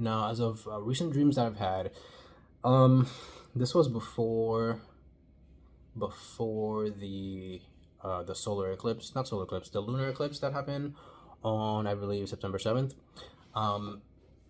Now, as of recent dreams that I've had, um, this was before the solar eclipse, not solar eclipse, the lunar eclipse that happened on, I believe, September 7th. Um,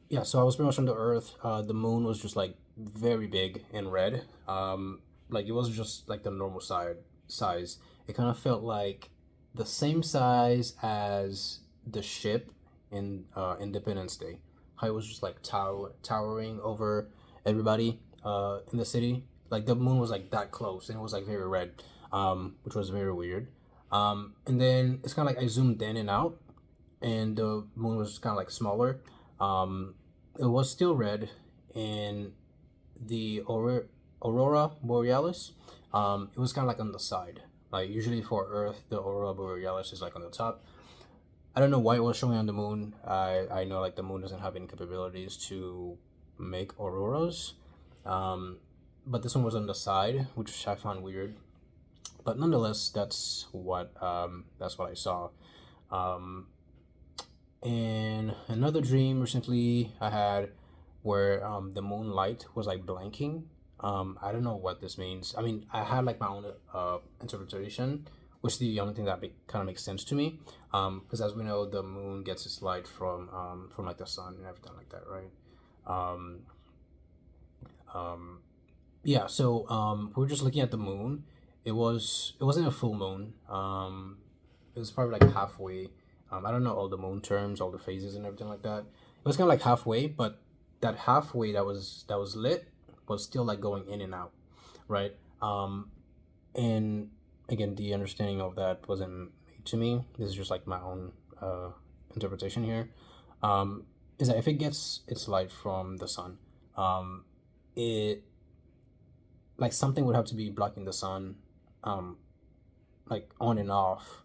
yeah, so I was pretty much on the Earth. The moon was just like very big and red. Like it wasn't just like the normal size. It kind of felt like the same size as the ship in Independence Day. How it was just like towering over everybody in the city. Like the moon was like that close, and it was like very red, which was very weird. And then it's kind of like I zoomed in and out, and the moon was kind of like smaller. Um, it was still red, and the aurora borealis, it was kind of like on the side. Like usually for Earth, the aurora borealis is like on the top. I don't know why it was showing on the moon. I know like the moon doesn't have any capabilities to make auroras, um, but this one was on the side, which I found weird. But nonetheless, that's what I saw. Um, and another dream recently I had where the moonlight was like blanking. I don't know what this means. I mean, I had like my own interpretation, which is the only thing that kind of makes sense to me. Because as we know, the moon gets its light from like the sun and everything like that, right? Um, um, yeah. So we were just looking at the moon. It wasn't a full moon. It was probably like halfway. I don't know all the moon terms, all the phases, and everything like that. It was kind of like halfway, but that halfway that was lit was still like going in and out, right? And again, the understanding of that wasn't made to me. This is just like my own interpretation here. Is that if it gets its light from the sun, um, it like something would have to be blocking the sun, um, like on and off.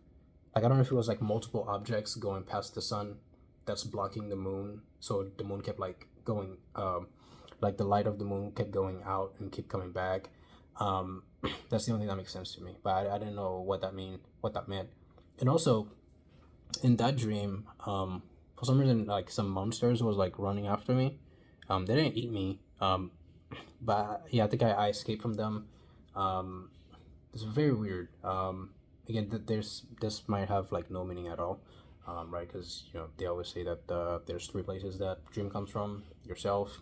Like I don't know if it was like multiple objects going past the sun that's blocking the moon, so the moon kept like going, like the light of the moon kept going out and keep coming back. Um, that's the only thing that makes sense to me, but I didn't know what that meant. And also in that dream, for some reason, like some monsters was like running after me. They didn't eat me, but yeah, I think I escaped from them. Um, it's very weird. Again, this might have like no meaning at all, right? Because they always say that there's three places that dream comes from: yourself,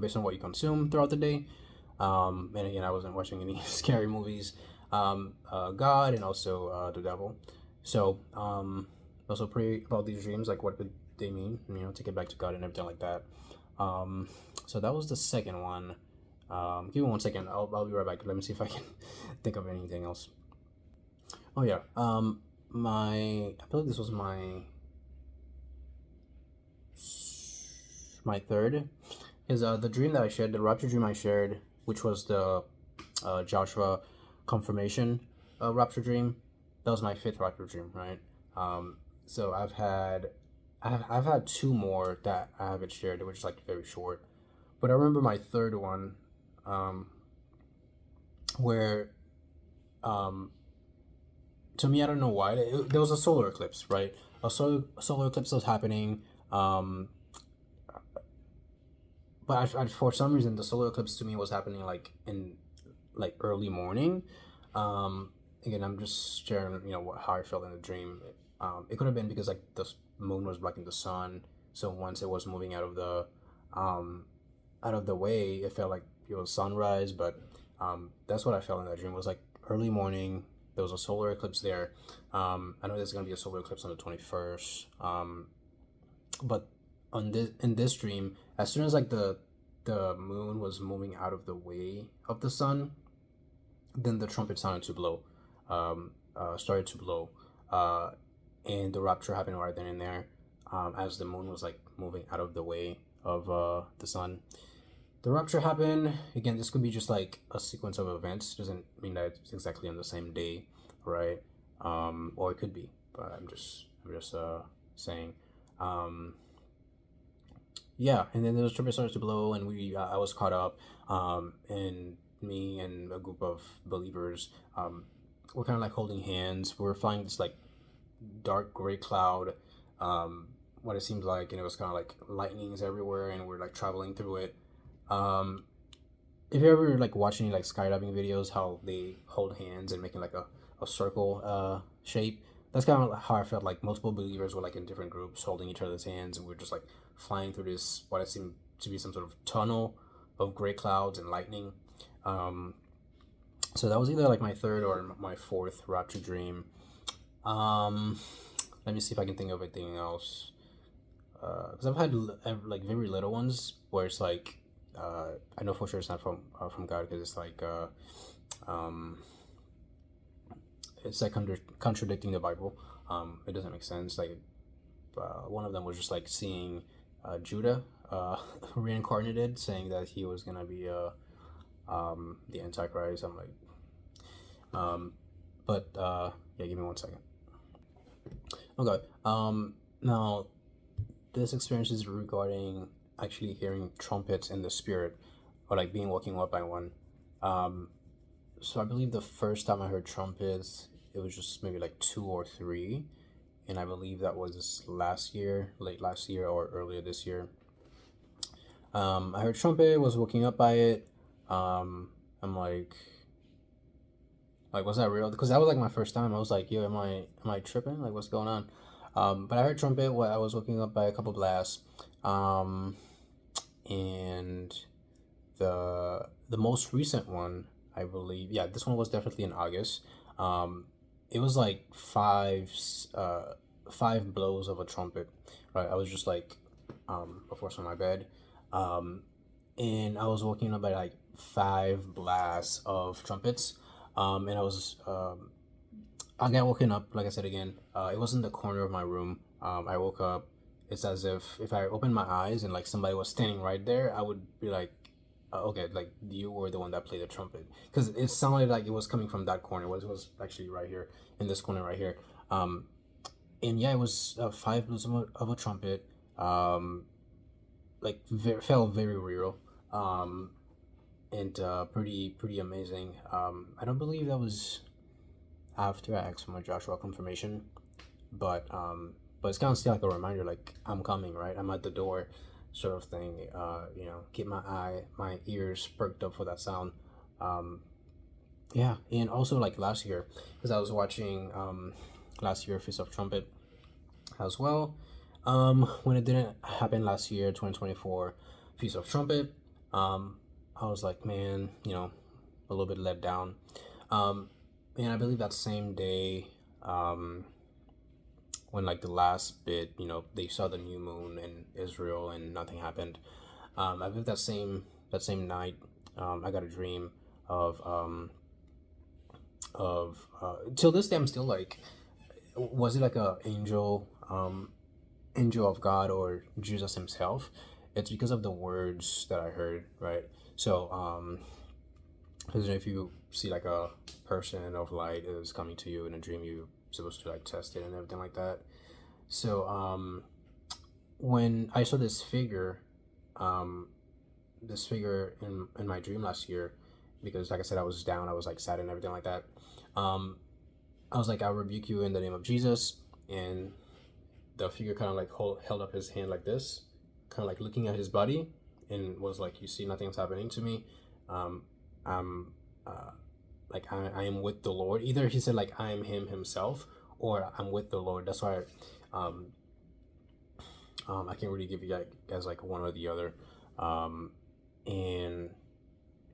based on what you consume throughout the day. And again, I wasn't watching any scary movies. God, and also the devil. So also pray about these dreams, like what could they mean? Take it back to God and everything like that. Um, so that was the second one. Give me 1 second. I'll be right back. Let me see if I can think of anything else. Oh yeah. I believe this was my third. Is the dream that I shared, the rapture dream I shared, which was the Joshua confirmation rapture dream. That was my fifth rapture dream, right? So I've had two more that I haven't shared, which is like very short. But I remember my third one, um, where um, to me, I don't know why. There was a solar eclipse, right? A solar eclipse was happening. Um, but for some reason, the solar eclipse to me was happening like in like early morning. Again, I'm just sharing, how I felt in the dream. It could have been because like the moon was blocking the sun, so once it was moving um, out of the way, it felt like it was sunrise. But that's what I felt in that dream. It was like early morning. There was a solar eclipse there. I know there's gonna be a solar eclipse on the 21st. But in this dream, as soon as like the moon was moving out of the way of the sun, then the trumpet sounded to blow, started to blow, uh, and the rapture happened right then and there, as the moon was like moving out of the way of the sun. The rapture happened again. This could be just like a sequence of events. Doesn't mean that it's exactly on the same day, right? Or it could be, but I'm just saying. Um, yeah, and then the trumpet started to blow, and I was caught up, and me and a group of believers, were kind of like holding hands. We were flying this like dark gray cloud, um, what it seemed like, and it was kind of like lightnings everywhere, and we're like traveling through it. Um, if you ever like watch any like skydiving videos, how they hold hands and making like a circle shape, that's kind of how I felt. Like multiple believers were like in different groups holding each other's hands, and we're just like flying through this what it seemed to be some sort of tunnel of gray clouds and lightning. Um, so that was either like my third or my fourth rapture dream. Um, Let me see if I can think of anything else. Because I've had like very little ones where it's like I know for sure it's not from God, because um, it's like contradicting the Bible. It doesn't make sense. Like one of them was just like seeing Judah reincarnated, saying that he was gonna be the Antichrist. I'm like, um, but yeah, give me 1 second. Okay. Now this experience is regarding actually hearing trumpets in the spirit, or like being woken up by one. Um, so I believe the first time I heard trumpets, it was just maybe like two or three, and I believe that was last year, late last year or earlier this year. I heard trumpet, was woken up by it. I'm like, was that real? Because that was like my first time. I was like, yo, am I tripping? Like, what's going on? But I heard trumpet. What I was woken up by a couple blasts. Um, and the most recent one, I believe, yeah, this one was definitely in August. Um, it was like five blows of a trumpet. Right, I was just like, of course, on my bed, um, and I was woken up by like five blasts of trumpets. And I got woken up, like I said again. It was in the corner of my room. I woke up. It's as if I opened my eyes and like somebody was standing right there, I would be like, okay, like you were the one that played the trumpet, because it sounded like it was coming from that corner. It was actually right here in this corner right here. Um, and yeah, it was five blows of a trumpet. Um, like felt very real. Um, and pretty amazing. I don't believe that was after I asked for my Joshua confirmation, but it's kind of still like a reminder, like I'm coming, right? I'm at the door, sort of thing. Keep my ears perked up for that sound. Um, yeah, and also like last year, because I was watching last year Feast of Trumpet as well. When it didn't happen last year, 2024, Feast of Trumpet, um, I was like, man, a little bit let down. Um, and I believe that same day, um, when like the last bit, they saw the new moon in Israel and nothing happened. I believe that same night, I got a dream of till this day I'm still like, was it like a angel of God or Jesus himself? It's because of the words that I heard, right? So because if you see like a person of light is coming to you in a dream, you're supposed to like test it and everything like that. So when I saw um, this figure in my dream last year, because like I said, I was down, I was like sad and everything like that. Um, I was like, I rebuke you in the name of Jesus, and the figure kind of like held up his hand like this, kind of like looking at his body, and was like, "You see, nothing's happening to me. Um, I'm like I am with the Lord." Either he said like I am him himself, or I'm with the Lord. That's why um, I can't really give you guys like one or the other. Um, and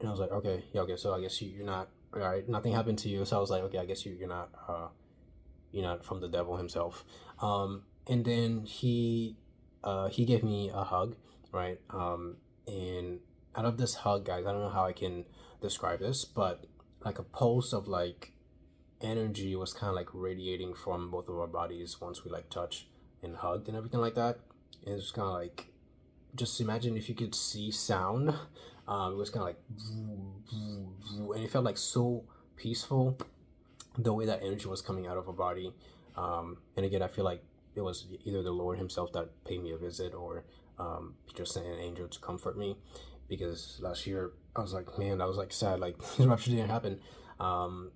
and I was like, okay, yeah, okay. So I guess you're not, all right. Nothing happened to you. So I was like, okay, I guess you're not from the devil himself. And then he gave me a hug, right? And out of this hug, guys, I don't know how I can describe this, but like a pulse of like energy was kind of like radiating from both of our bodies once we like touched and hugged and everything like that. And it was kind of like, just imagine if you could see sound. It was kind of like, and it felt like so peaceful, the way that energy was coming out of her body. And again, I feel like it was either the Lord himself that paid me a visit, or just sent an angel to comfort me, because last year I was like, man, I was like sad, like the rapture didn't happen. um,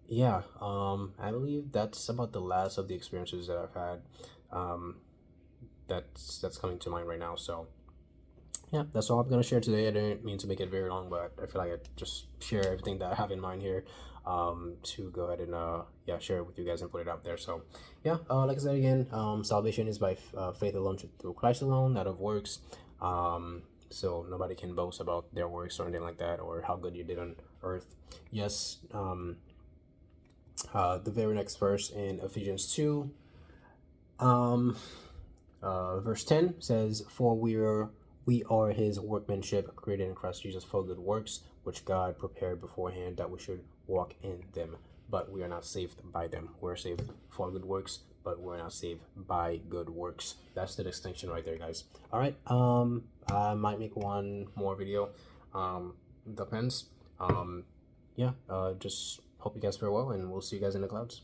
yeah, I believe that's about the last of the experiences that I've had. um, that's coming to mind right now. So yeah, that's all I'm gonna share today. I didn't mean to make it very long, but I feel like I just share everything that I have in mind here, to go ahead and yeah, share it with you guys and put it out there. So yeah, like I said again, salvation is by faith alone, through Christ alone, not of works. So nobody can boast about their works or anything like that, or how good you did on earth. Yes. The very next verse in Ephesians 2, verse 10 says, "For we are his workmanship, created in Christ Jesus for good works, which God prepared beforehand that we should walk in them. But we are not saved by them." We're saved for good works, but we're not saved by good works. That's the distinction right there, guys. All right. I might make one more video. Depends. Yeah. Just hope you guys fare well, and we'll see you guys in the clouds.